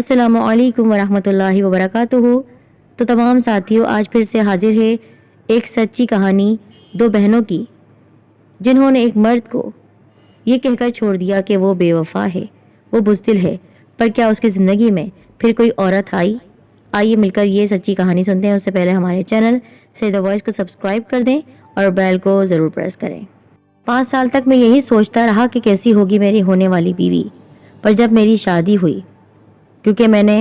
السلام علیکم ورحمۃ اللہ وبرکاتہ۔ تو تمام ساتھیوں، آج پھر سے حاضر ہے ایک سچی کہانی دو بہنوں کی، جنہوں نے ایک مرد کو یہ کہہ کر چھوڑ دیا کہ وہ بے وفا ہے، وہ بزدل ہے، پر کیا اس کی زندگی میں پھر کوئی عورت آئی؟ آئیے مل کر یہ سچی کہانی سنتے ہیں۔ اس سے پہلے ہمارے چینل سید وائس کو سبسکرائب کر دیں اور بیل کو ضرور پریس کریں۔ 5 سال تک میں یہی سوچتا رہا کہ کیسی ہوگی میری ہونے والی بیوی، پر جب میری شادی ہوئی، کیونکہ میں نے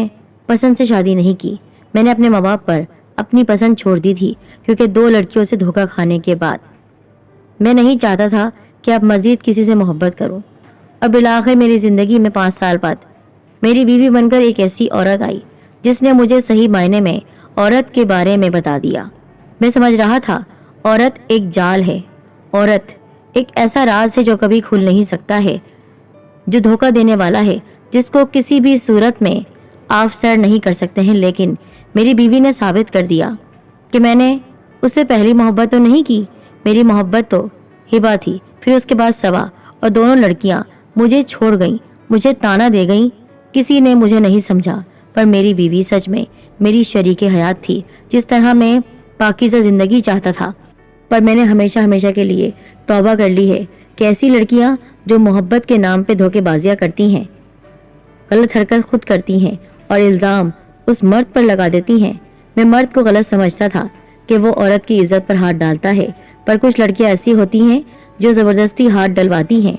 پسند سے شادی نہیں کی، میں نے اپنے ماں باپ پر اپنی پسند چھوڑ دی تھی، کیونکہ 2 لڑکیوں سے دھوکہ کھانے کے بعد میں نہیں چاہتا تھا کہ اب مزید کسی سے محبت کروں۔ اور بالآخر میری زندگی میں 5 سال بعد میری بیوی بن کر ایک ایسی عورت آئی جس نے مجھے صحیح معنی میں عورت کے بارے میں بتا دیا۔ میں سمجھ رہا تھا عورت ایک جال ہے، عورت ایک ایسا راز ہے جو کبھی کھل نہیں سکتا ہے، جو دھوکہ دینے والا ہے، جس کو کسی بھی صورت میں آپ سر نہیں کر سکتے ہیں۔ لیکن میری بیوی نے ثابت کر دیا کہ میں نے اس سے پہلی محبت تو نہیں کی، میری محبت تو ہبا تھی، پھر اس کے بعد سوا، اور دونوں لڑکیاں مجھے چھوڑ گئیں، مجھے تانا دے گئیں، کسی نے مجھے نہیں سمجھا۔ پر میری بیوی سچ میں میری شریک حیات تھی، جس طرح میں پاکیزہ زندگی چاہتا تھا۔ پر میں نے ہمیشہ کے لیے توبہ کر لی ہے کہ ایسی لڑکیاں جو محبت کے نام پہ دھوکے بازیاں کرتی ہیں، غلط حرکت خود کرتی ہیں اور الزام اس مرد پر لگا دیتی ہیں۔ میں مرد کو غلط سمجھتا تھا کہ وہ عورت کی عزت پر ہاتھ ڈالتا ہے، پر کچھ لڑکیاں ایسی ہوتی ہیں جو زبردستی ہاتھ ڈلواتی ہیں،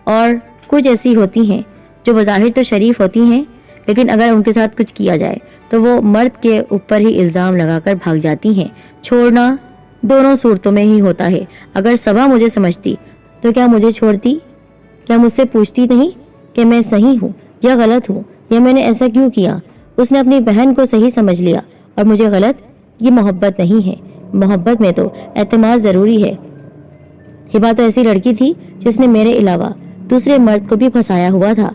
اور کچھ ایسی ہوتی ہیں جو بظاہر تو شریف ہوتی ہیں، لیکن اگر ان کے ساتھ کچھ کیا جائے تو وہ مرد کے اوپر ہی الزام لگا کر بھاگ جاتی ہیں۔ چھوڑنا دونوں صورتوں میں ہی ہوتا ہے۔ اگر صبا مجھے سمجھتی تو کیا مجھے چھوڑتی؟ کیا مجھ سے پوچھتی نہیں کہ میں صحیح ہوں یا غلط ہوں، یا میں نے ایسا کیوں کیا؟ اس نے اپنی بہن کو صحیح سمجھ لیا اور مجھے غلط۔ یہ محبت نہیں ہے۔ محبت میں تو اعتماد ضروری ہے۔ ہبا تو ایسی لڑکی تھی جس نے میرے علاوہ دوسرے مرد کو بھی پھنسایا ہوا تھا۔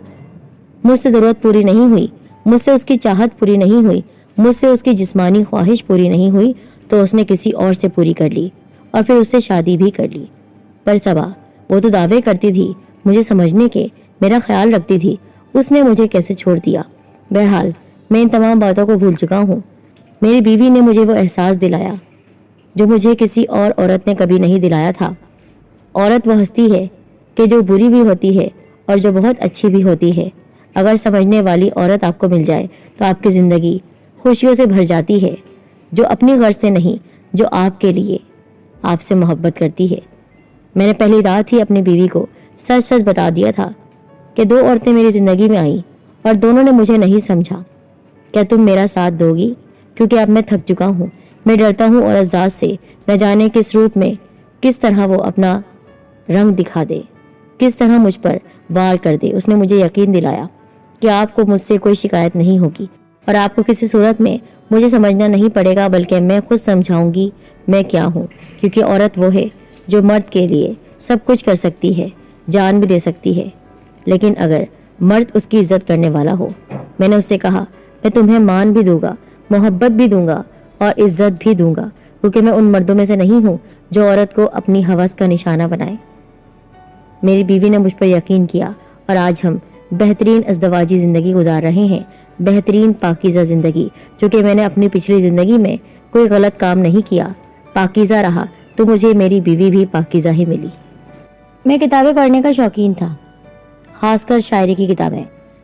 مجھ سے ضرورت پوری نہیں ہوئی، مجھ سے اس کی چاہت پوری نہیں ہوئی، مجھ سے اس کی جسمانی خواہش پوری نہیں ہوئی، تو اس نے کسی اور سے پوری کر لی اور پھر اس سے شادی بھی کر لی۔ پر صبا، وہ تو دعوے کرتی تھی مجھے سمجھنے کے، میرا خیال رکھتی تھی، اس نے مجھے کیسے چھوڑ دیا؟ بہرحال میں ان تمام باتوں کو بھول چکا ہوں۔ میری بیوی نے مجھے وہ احساس دلایا جو مجھے کسی اور عورت نے کبھی نہیں دلایا تھا۔ عورت وہ ہستی ہے کہ جو بری بھی ہوتی ہے اور جو بہت اچھی بھی ہوتی ہے۔ اگر سمجھنے والی عورت آپ کو مل جائے تو آپ کی زندگی خوشیوں سے بھر جاتی ہے، جو اپنی غرض سے نہیں، جو آپ کے لیے آپ سے محبت کرتی ہے۔ میں نے پہلی رات ہی اپنی بیوی کو سچ بتا دیا تھا کہ 2 عورتیں میری زندگی میں آئیں اور دونوں نے مجھے نہیں سمجھا۔ کیا تم میرا ساتھ دو گی؟ کیونکہ اب میں تھک چکا ہوں۔ میں ڈرتا ہوں عورت ذات سے، نہ جانے کس روپ میں، کس طرح وہ اپنا رنگ دکھا دے، کس طرح مجھ پر وار کر دے۔ اس نے مجھے یقین دلایا کہ آپ کو مجھ سے کوئی شکایت نہیں ہوگی اور آپ کو کسی صورت میں مجھے سمجھنا نہیں پڑے گا، بلکہ میں خود سمجھاؤں گی میں کیا ہوں۔ کیونکہ عورت وہ ہے جو مرد کے لیے سب کچھ کر سکتی ہے، جان بھی دے سکتی ہے، لیکن اگر مرد اس کی عزت کرنے والا ہو۔ میں نے اس سے کہا میں تمہیں مان بھی دوں گا، محبت بھی دوں گا اور عزت بھی دوں گا، کیونکہ میں ان مردوں میں سے نہیں ہوں جو عورت کو اپنی ہوس کا نشانہ بنائے۔ میری بیوی نے مجھ پر یقین کیا اور آج ہم بہترین ازدواجی زندگی گزار رہے ہیں، بہترین پاکیزہ زندگی، جو کہ میں نے اپنی پچھلی زندگی میں کوئی غلط کام نہیں کیا، پاکیزہ رہا تو مجھے میری بیوی بھی پاکیزہ ہی ملی۔ میں کتابیں پڑھنے کا شوقین تھا، خاص کر شاعری کی کتابیں۔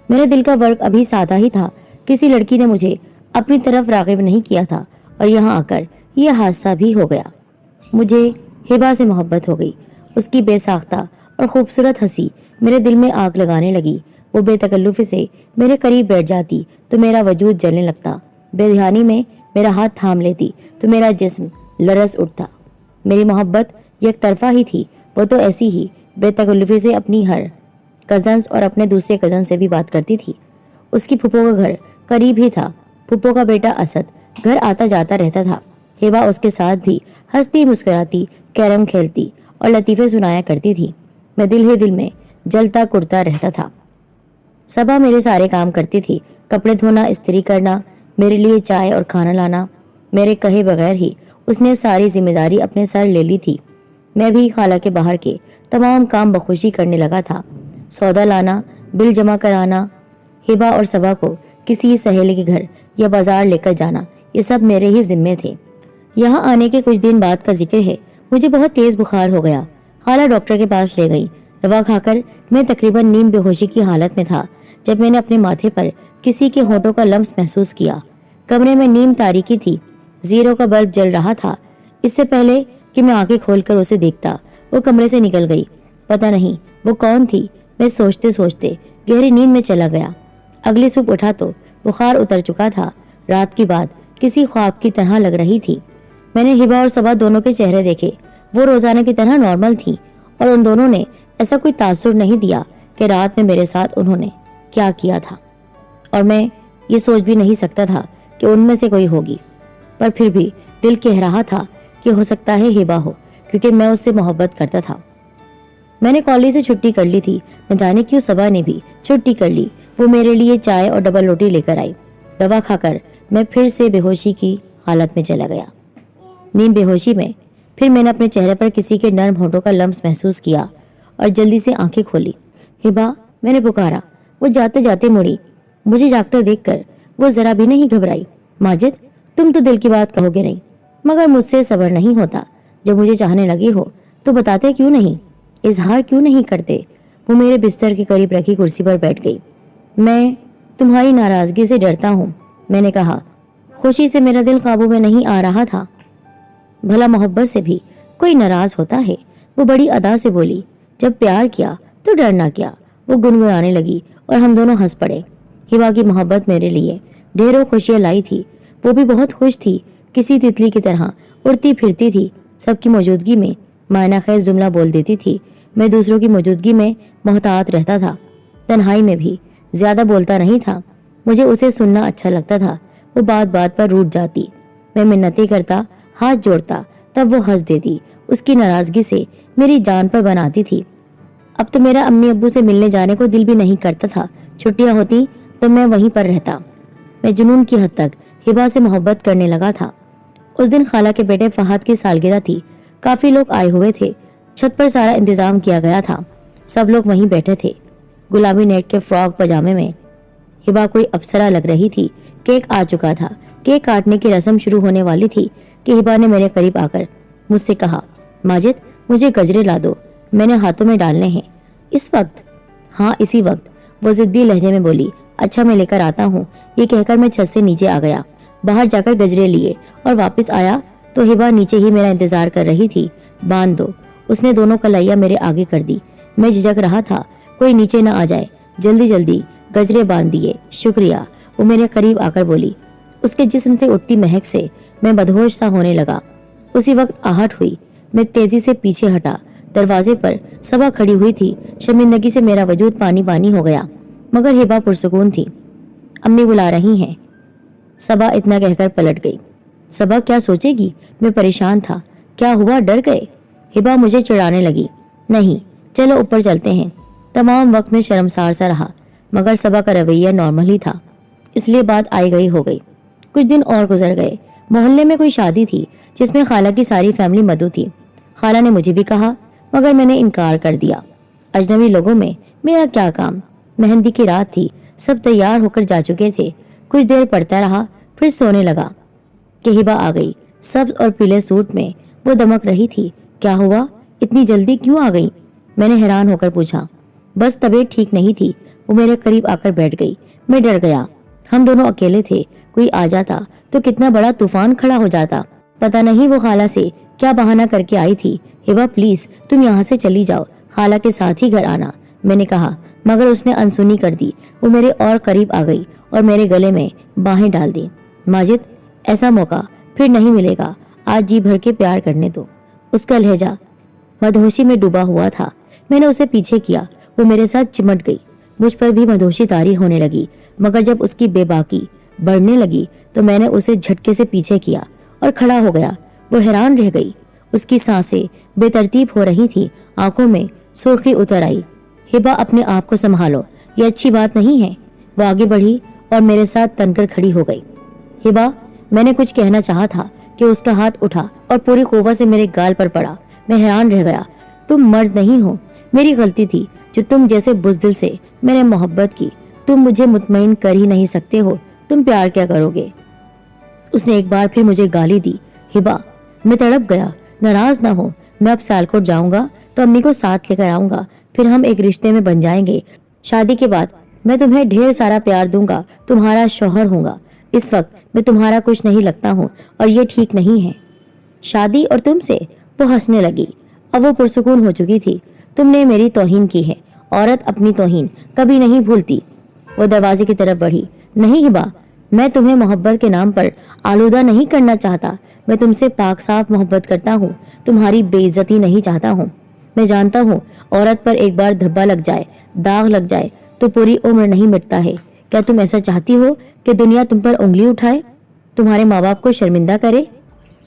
میرے دل کا ورق ابھی سادہ ہی تھا۔ کسی لڑکی نے مجھے اپنی طرف راغب نہیں کیا تھا اور یہاں آ کر یہ حادثہ بھی ہو گیا۔ مجھے ہبا سے محبت ہو گئی۔ اس کی بے ساختہ اور خوبصورت ہنسی میرے دل میں آگ لگانے لگی۔ وہ بے تکلفی سے میرے قریب بیٹھ جاتی تو میرا وجود جلنے لگتا، بے دھیانی میں میرا ہاتھ تھام لیتی تو میرا جسم لرز اٹھتا۔ میری محبت یک طرفہ ہی تھی۔ وہ تو ایسی ہی بے تکلفی سے اپنی ہر کزنز اور اپنے دوسرے کزن سے بھی بات کرتی تھی۔ اس کی پھپھو کا گھر قریب ہی تھا۔ پھپھو کا بیٹا اسد گھر آتا جاتا رہتا تھا۔ ہبا اس کے ساتھ بھی ہنستی مسکراتی، کیرم کھیلتی اور لطیفے سنایا کرتی تھی۔ میں دل ہی دل میں جلتا کرتا رہتا تھا۔ صبا میرے سارے کام کرتی تھی، کپڑے دھونا، استری کرنا، میرے لیے چائے اور کھانا لانا۔ میرے کہے بغیر ہی اس نے ساری ذمہ داری اپنے سر لے لی تھی۔ میں بھی خالہ کے باہر کے تمام کام بخوشی کرنے لگا تھا، سودا لانا، بل جمع کرانا۔ हिबा और सबा को किसी सहेली के घर या बाजार लेकर जाना, ये सब मेरे ही जिम्मे थे। यहाँ आने के कुछ दिन बाद का जिक्र है, मुझे बहुत तेज बुखार हो गया। खाला डॉक्टर के पास ले गई। दवा खाकर मैं तकरीबन नीम बेहोशी की हालत में था जब मैंने अपने माथे पर किसी के होठों का लम्स महसूस किया। कमरे में नीम तारीकी थी, 0 का बल्ब जल रहा था। इससे पहले कि मैं आंखें खोलकर उसे देखता, वो कमरे से निकल गई। पता नहीं वो कौन थी, मैं सोचते सोचते गहरी नींद में चला गया। अगली सुबह उठा तो बुखार उतर चुका था। रात की बात किसी ख्वाब की तरह लग रही थी। मैंने हिबा और सबा दोनों के चेहरे देखे। वो रोजाना की तरह नॉर्मल थी और उन दोनों ने ऐसा कोई तासुर नहीं दिया कि रात में मेरे साथ उन्होंने क्या किया था, और मैं ये सोच भी नहीं सकता था कि उनमें से कोई होगी। पर फिर भी दिल कह रहा था कि हो सकता है हिबा हो, क्योंकि मैं उससे मोहब्बत करता था। मैंने कॉलेज से छुट्टी कर ली थी। न जाने क्यों सबा ने भी छुट्टी कर ली। वो मेरे लिए चाय और डबल रोटी लेकर आई। दवा खाकर मैं फिर से बेहोशी की हालत में चला गया। नींद बेहोशी में फिर मैंने अपने चेहरे पर किसी के नर्म होठों का लम्स महसूस किया और जल्दी से आंखें खोली। हिबा, मैंने पुकारा। वो जाते जाते मुड़ी। मुझे जागता देखकर वो जरा भी नहीं घबराई। माजिद, तुम तो दिल की बात कहोगे नहीं, मगर मुझसे सब्र नहीं होता। जब मुझे चाहने लगी हो तो बताते क्यों नहीं, इजहार क्यों नहीं करते? वो मेरे बिस्तर के करीब रखी कुर्सी पर बैठ गई। मैं तुम्हारी नाराजगी से डरता हूँ, मैंने कहा। खुशी से मेरा दिल काबू में नहीं आ रहा था। भला मोहब्बत से भी कोई नाराज होता है? वो बड़ी अदा से बोली। जब प्यार किया तो डरना क्या? वो गुनगुनाने लगी और हम दोनों हंस पड़े। हिबा की मोहब्बत मेरे लिए ढेरों खुशियां लाई थी। वो भी बहुत खुश थी, किसी तितली की तरह उड़ती फिरती थी। सबकी मौजूदगी में मायना खैर जुमला बोल देती थी। मैं दूसरों की मौजूदगी में मोहतात रहता था। तन्हाई में भी ज्यादा बोलता नहीं था। मुझे उसे सुनना अच्छा लगता था। वो बात बात पर रूठ जाती। मैं मिन्नतें करता, हाथ जोड़ता, तब वो हंस देती। उसकी नाराजगी से मेरी जान पर बनाती थी। अब तो मेरा अम्मी अब्बू से मिलने जाने को दिल भी नहीं करता था। छुट्टियां होती तो मैं वहीं पर रहता। मैं जुनून की हद तक हिबा से मोहब्बत करने लगा था। उस दिन खाला के बेटे फहद की सालगिरह थी। काफी लोग आए हुए थे। छत पर सारा इंतजाम किया गया था। सब लोग वहीं बैठे थे। गुलाबी नेट के फ्रॉक पजामे में हिबा कोई अप्सरा लग रही थी। केक आ चुका था। केक काटने की रस्म शुरू होने वाली थी कि हिबा ने मेरे करीब आकर मुझसे कहा, माजिद, मुझे गजरे ला दो, मैंने हाथों में डालने हैं। इस वक्त? हाँ, इसी वक्त, वो जिद्दी लहजे में बोली। अच्छा, मैं लेकर आता हूँ। ये कहकर मैं छत से नीचे आ गया। बाहर जाकर गजरे लिए और वापस आया तो हिबा नीचे ही मेरा इंतजार कर रही थी। बांध दो, उसने दोनों कलाइयाँ मेरे आगे कर दी। मैं झिझक रहा था कोई नीचे न आ जाए। जल्दी जल्दी गजरे बांध दिए। शुक्रिया, वो मेरे करीब आकर बोली। उसके जिस्म से उठती महक से मैं बदहोश सा होने लगा। उसी वक्त आहट हुई। मैं तेजी से पीछे हटा। दरवाजे पर सबा खड़ी हुई थी। शर्मिंदगी से मेरा वजूद पानी पानी हो गया, मगर हिबा पुरसुकून थी। अम्मी बुला रही हैं। सबा इतना कहकर पलट गई। सबा क्या सोचेगी? मैं परेशान था। क्या हुआ, डर गए? हिबा मुझे चिढ़ाने लगी। नहीं, चलो ऊपर चलते हैं। तमाम वक्त में शर्मसार सा रहा, मगर सबा का रवैया नॉर्मल ही था, इसलिए बात आई गई हो गई। कुछ दिन और गुजर गए। मोहल्ले में कोई शादी थी जिसमें खाला की सारी फैमिली मधु थी। खाला ने मुझे भी कहा, मगर मैंने इनकार कर दिया। अजनबी लोगों में मेरा क्या काम? मेहंदी की रात थी। सब तैयार होकर जा चुके थे। कुछ देर पढ़ता रहा, फिर सोने लगा कि हिबा आ गई। सब्ज और पीले सूट में वो दमक रही थी। क्या हुआ, इतनी जल्दी क्यों आ गई? मैंने हैरान होकर पूछा। बस तबीयत ठीक नहीं थी। वो मेरे करीब आकर बैठ गई। मैं डर गया। हम दोनों अकेले थे। कोई आ जाता तो कितना बड़ा तूफान खड़ा हो जाता। पता नहीं वो खाला से क्या बहाना करके आई थी। हिबा, प्लीज तुम यहाँ से चली जाओ, खाला के साथ ही घर आना, मैंने कहा, मगर उसने अनसुनी कर दी। वो मेरे और करीब आ गई और मेरे गले में बाहें डाल दी। माजिद, ऐसा मौका फिर नहीं मिलेगा। आज जी भर के प्यार करने दो। उसका लहजा मदहोशी में डूबा हुआ था। मैंने उसे पीछे किया। वो मेरे साथ चिमट गई। मुझ पर भी मदहोशी तारी होने लगी, मगर जब उसकी बेबाकी बढ़ने लगी तो मैंने उसे झटके से पीछे किया और खड़ा हो गया। वो हैरान रह गई। उसकी सांसें बेतरतीब हो रही थी। आंखों में सुर्खी उतर आई। हिबा, अपने आप को संभालो, ये अच्छी बात नहीं है। वो आगे बढ़ी और मेरे साथ तनकर खड़ी हो गई। हिबा, मैंने कुछ कहना चाहा था कि उसका हाथ उठा और पूरी कुव्वत से मेरे गाल पर पड़ा। मैं हैरान रह गया। तुम मर्द नहीं हो। मेरी गलती थी जो तुम जैसे बुज़दिल से मैंने मोहब्बत की। तुम मुझे मुतमईन कर ही नहीं सकते हो, तुम प्यार क्या करोगे। उसने एक बार फिर मुझे गाली दी। हिबा, मैं तड़प गया। नाराज ना हो, मैं अब सियालकोट जाऊंगा तो अम्मी को साथ लेकर आऊंगा, फिर हम एक रिश्ते में बन जाएंगे। शादी के बाद मैं तुम्हें ढेर सारा प्यार दूंगा, तुम्हारा शौहर होऊंगा। इस वक्त मैं तुम्हारा कुछ नहीं लगता हूँ और ये ठीक नहीं है। शादी और तुमसे? वो हंसने लगी। अब वो पुरसुकून हो चुकी थी। तुमने मेरी तौहीन की है, औरत अपनी तौहीन कभी नहीं भूलती। वो दरवाजे की तरफ बढ़ी। नहीं हिबा, मैं तुम्हें मोहब्बत के नाम पर आलूदा नहीं करना चाहता। मैं तुमसे पाक साफ मोहब्बत करता हूँ, तुम्हारी बेइज्जती नहीं चाहता हूँ। मैं जानता हूँ औरत पर एक बार धब्बा लग जाए, दाग लग जाए तो पूरी उम्र नहीं मिटता है। क्या तुम ऐसा चाहती हो कि दुनिया तुम पर उंगली उठाए, तुम्हारे माँ बाप को शर्मिंदा करे?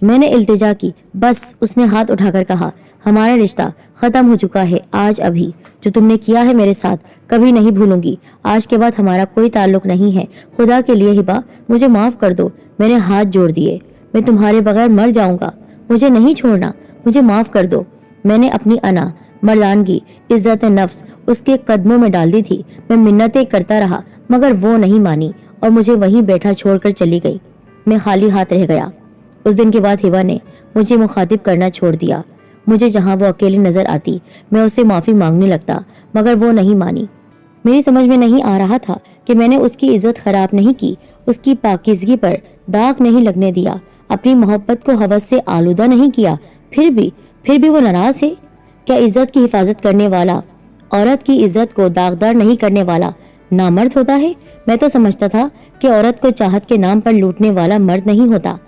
मैंने इल्तिजा की। बस, उसने हाथ उठाकर कहा, हमारा रिश्ता खत्म हो चुका है आज अभी। जो तुमने किया है मेरे साथ कभी नहीं भूलूंगी। आज के बाद हमारा कोई ताल्लुक नहीं है। खुदा के लिए हिबा, मुझे माफ कर दो। मैंने हाथ जोड़ दिए। मैं तुम्हारे बगैर मर जाऊंगा। मुझे नहीं छोड़ना, मुझे माफ कर दो। मैंने अपनी अना, मर्दानगी, इज्जत नफ्स उसके कदमों में डाल दी थी। मैं मिन्नतें करता रहा मगर वो नहीं मानी और मुझे वहीं बैठा छोड़कर चली गई। मैं खाली हाथ रह गया। उस दिन के बाद हिबा ने मुझे मुखातिब करना छोड़ दिया। मुझे जहां वो अकेली नजर आती मैं उससे माफी मांगने लगता मगर वो नहीं मानी। मेरी समझ में नहीं आ रहा था कि मैंने उसकी इज्जत खराब नहीं की, उसकी पाकीज़गी पर दाग नहीं लगने दिया, अपनी मोहब्बत को हवस से आलूदा नहीं किया। फिर भी वो नाराज है। क्या इज्जत की हिफाजत करने वाला औरत की इज्जत को दागदार नहीं करने वाला नामर्द होता है? मैं तो समझता था कि औरत को चाहत के नाम पर लूटने वाला मर्द नहीं होता,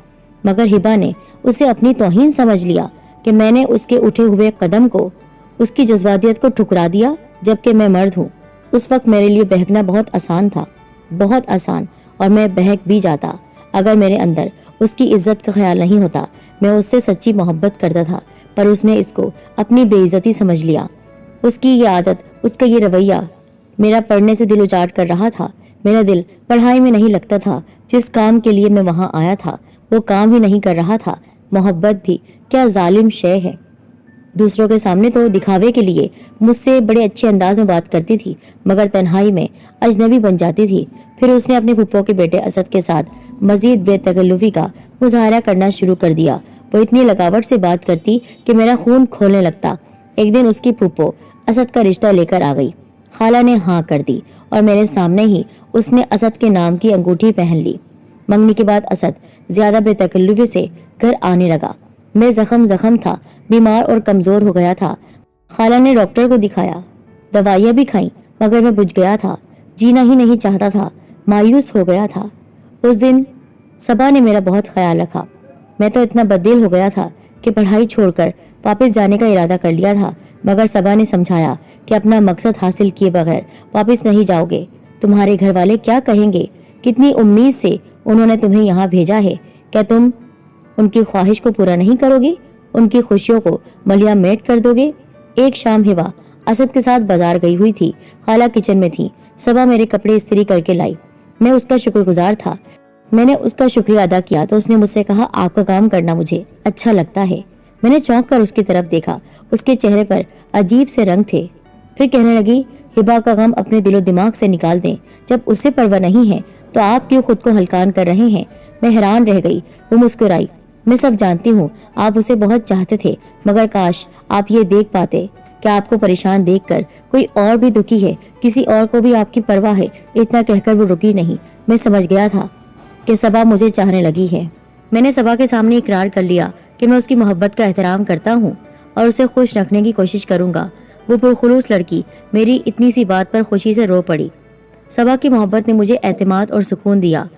मगर हिबा ने उसे अपनी तौहीन समझ लिया कि मैंने उसके उठे हुए कदम को, उसकी जज्बातियत को ठुकरा दिया, जबकि मैं मर्द हूँ। उस वक्त मेरे लिए बहकना बहुत आसान था, बहुत आसान, और मैं बहक भी जाता अगर मेरे अंदर उसकी इज्जत का ख्याल नहीं होता। मैं उससे सच्ची मोहब्बत करता था, पर उसने इसको अपनी बेइज्जती समझ लिया। उसकी ये आदत, उसका ये रवैया मेरा पढ़ने से दिल उजाड़ कर रहा था। मेरा दिल पढ़ाई में नहीं लगता था। जिस काम के लिए मैं वहां आया था वो काम ही नहीं कर रहा था। मोहब्बत भी क्या जालिम शय है। दूसरों के सामने तो दिखावे के लिए मुझसे बड़े अच्छे अंदाज में बात करती थी, मगर तन्हाई में अजनबी बन जाती थी। फिर उसने अपने फुप्पो के बेटे असद के साथ मजीद बेतकल्लुफी का मुजाहरा करना शुरू कर दिया। वो इतनी लगावट से बात करती कि मेरा खून खोलने लगता। एक दिन उसकी फुप्पो असद का रिश्ता लेकर आ गई। खाला ने हाँ कर दी और मेरे सामने ही उसने असद के नाम की अंगूठी पहन ली। मंगनी के बाद असद ज्यादा बेतकल्लुफी से घर आने लगा। मैं जख्म था, बीमार और कमजोर हो गया था। खाला ने डॉक्टर को दिखाया, दवाइयाँ भी खाई, मगर मैं बुझ गया था, जीना ही नहीं चाहता था, मायूस हो गया था। उस दिन सबा ने मेरा बहुत ख्याल रखा। मैं तो इतना बददिल हो गया था कि पढ़ाई छोड़कर वापस जाने का इरादा कर लिया था, मगर सबा ने समझाया कि अपना मकसद हासिल किए बगैर वापस नहीं जाओगे। तुम्हारे घर वाले क्या कहेंगे? कितनी उम्मीद से उन्होंने तुम्हें यहाँ भेजा है, क्या तुम उनकी ख्वाहिश को पूरा नहीं करोगे? उनकी खुशियों को मलिया मेट कर दोगे? एक शाम हिबा असद के साथ बाजार गई हुई थी। खाला किचन में थी। सबा मेरे कपड़े इस्त्री करके लाई। मैं उसका शुक्रगुजार था। मैंने उसका शुक्रिया अदा किया तो उसने मुझसे कहा, आपका काम करना मुझे अच्छा लगता है। मैंने चौंक कर उसकी तरफ देखा। उसके चेहरे पर अजीब से रंग थे। फिर कहने लगी, हिबा का गम अपने दिलो दिमाग से निकाल दें। जब उससे परवाह नहीं है तो आप क्यों खुद को हल्कान कर रहे हैं? मैं हैरान रह गई। वो मुस्कुराई। मैं सब जानती हूँ, आप उसे बहुत चाहते थे, मगर काश आप ये देख पाते कि आपको परेशान देखकर कोई और भी दुखी है, किसी और को भी आपकी परवाह है। इतना कहकर वो रुकी नहीं। मैं समझ गया था कि सबा मुझे चाहने लगी है। मैंने सबा के सामने इकरार कर लिया कि मैं उसकी मोहब्बत का एहतराम करता हूँ और उसे खुश रखने की कोशिश करूंगा। वो पुरखुलूस लड़की मेरी इतनी सी बात पर खुशी से रो पड़ी। सबा की मोहब्बत ने मुझे एतमाद और सुकून दिया।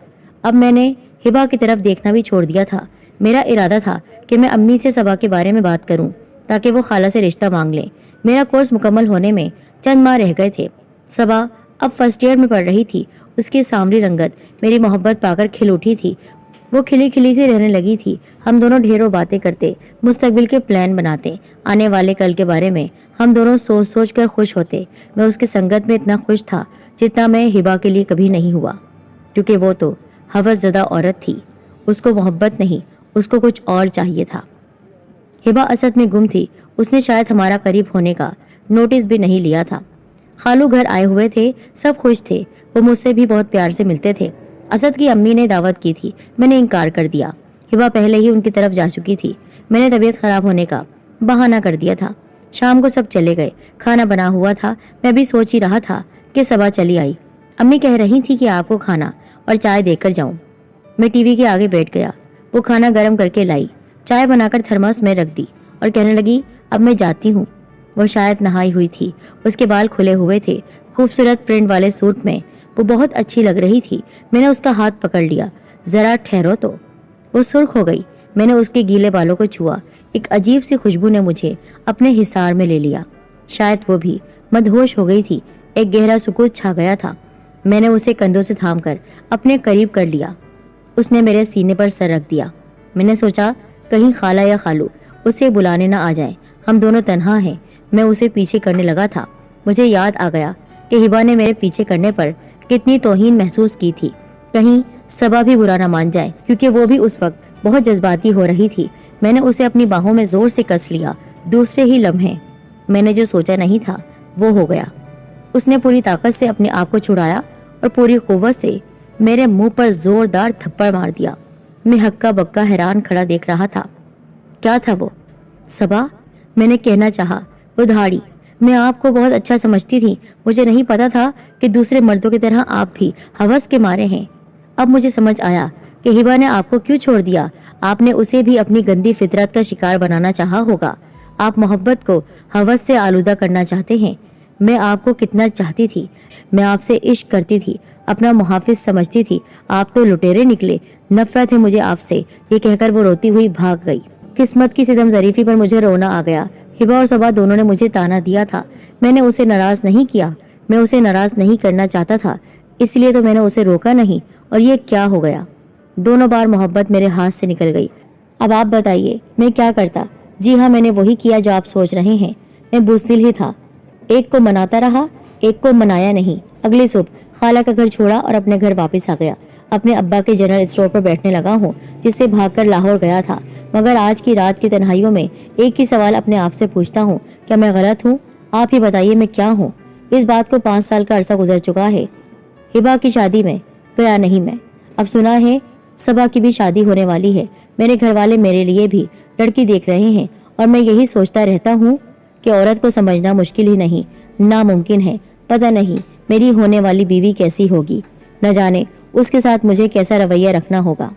अब मैंने हिबा की तरफ देखना भी छोड़ दिया था। मेरा इरादा था कि मैं अम्मी से सबा के बारे में बात करूं ताकि वो खाला से रिश्ता मांग लें। मेरा कोर्स मुकम्मल होने में चंद माह रह गए थे। सबा अब फर्स्ट ईयर में पढ़ रही थी। उसकी सांवली रंगत मेरी मोहब्बत पाकर खिल उठी थी। वो खिली खिली से रहने लगी थी। हम दोनों ढेरों बातें करते, मुस्तकबिल के प्लान बनाते, आने वाले कल के बारे में हम दोनों सोच सोच कर खुश होते। मैं उसकी संगत में इतना खुश था जितना मैं हिबा के लिए कभी नहीं हुआ, क्योंकि वो तो हवसज़दा औरत थी। उसको मोहब्बत नहीं, उसको कुछ और चाहिए था। हिबा असद में गुम थी। उसने शायद हमारा करीब होने का नोटिस भी नहीं लिया था। खालू घर आए हुए थे, सब खुश थे। वो मुझसे भी बहुत प्यार से मिलते थे। असद की अम्मी ने दावत की थी, मैंने इनकार कर दिया। हिबा पहले ही उनकी तरफ जा चुकी थी। मैंने तबीयत खराब होने का बहाना कर दिया था। शाम को सब चले गए, खाना बना हुआ था। मैं भी सोच ही रहा था कि सबा चली आई। अम्मी कह रही थी कि आपको खाना और चाय देकर जाऊं। मैं टीवी के आगे बैठ गया। वो खाना गर्म करके लाई, चाय बनाकर थर्मस में रख दी और कहने लगी, अब मैं जाती हूँ। वो शायद नहाई हुई थी, उसके बाल खुले हुए थे, खूबसूरत प्रिंट वाले सूट में वो बहुत अच्छी लग रही थी। मैंने उसका हाथ पकड़ लिया, जरा ठहरो तो। वो सुर्ख हो गई। मैंने उसके गीले बालों को छुआ। एक अजीब सी खुशबू ने मुझे अपने हिसार में ले लिया। शायद वो भी मदहोश हो गई थी। एक गहरा सुकून छा गया था। मैंने उसे कंधों से थामकर अपने करीब कर लिया। उसने मेरे सीने पर सर रख दिया। मैंने सोचा कहीं खाला या खालू उसे बुलाने न आ जाए। हम दोनों तन्हा हैं। मैं उसे पीछे करने लगा था। मुझे याद आ गया कि हिबा ने मेरे पीछे करने पर कितनी तौहीन महसूस की थी। कहीं सबा भी बुरा न मान जाए, क्योंकि वो भी उस वक्त बहुत जज्बाती हो रही थी। मैंने उसे अपनी बाहों में जोर से कस लिया। दूसरे ही लम्हे मैंने जो सोचा नहीं था वो हो गया। उसने पूरी ताकत से अपने आप को छुड़ाया और पूरी कुव्वत से मेरे मुंह पर जोरदार थप्पड़ मार दिया। मैं हक्का बक्का हैरान खड़ा देख रहा था। क्या था वो? सबा, मैंने कहना चाहा। वो धाड़ी। मैं आपको बहुत अच्छा समझती थी। मुझे नहीं पता था कि दूसरे मर्दों की तरह आप भी हवस के मारे हैं। अब मुझे समझ आया कि हिबा ने आपको क्यों छोड़ दिया। आपने उसे भी अपनी गंदी फितरत का शिकार बनाना चाहा होगा। आप मोहब्बत को हवस से आलूदा करना चाहते हैं। मैं आपको कितना चाहती थी। मैं आपसे इश्क करती थी, अपना मुहाफिज समझती थी। आप तो लुटेरे निकले। नफरत है मुझे आपसे, ये कहकर वो रोती हुई भाग गई। किस्मत की सितम ज़रीफी पर मुझे रोना आ गया। हिबा और सबा दोनों ने मुझे ताना दिया था। मैंने उसे नाराज नहीं किया। मैं उसे नाराज नहीं करना चाहता था, इसलिए तो मैंने उसे रोका नहीं। और ये क्या हो गया? दोनों बार मोहब्बत मेरे हाथ से निकल गई। अब आप बताइए मैं क्या करता? जी हाँ, मैंने वही किया जो आप सोच रहे हैं। मैं बुज़दिल ही था। एक को मनाता रहा, एक को मनाया नहीं। अगली सुबह खाला का घर छोड़ा और अपने घर वापस आ गया। अपने अब्बा के जनरल स्टोर पर बैठने लगा हूँ, जिससे भागकर लाहौर गया था। मगर आज की रात की तन्हाइयों में एक ही सवाल अपने आप से पूछता हूँ, क्या मैं गलत हूँ? आप ही बताइए, मैं क्या हूँ? इस बात को 5 साल का अरसा गुजर चुका है। हिबा की शादी में गया नहीं मैं। अब सुना है सबा की भी शादी होने वाली है। मेरे घर वाले मेरे लिए भी लड़की देख रहे हैं और मैं यही सोचता रहता हूँ कि औरत को समझना मुश्किल ही नहीं, नामुमकिन है। पता नहीं मेरी होने वाली बीवी कैसी होगी, न जाने उसके साथ मुझे कैसा रवैया रखना होगा।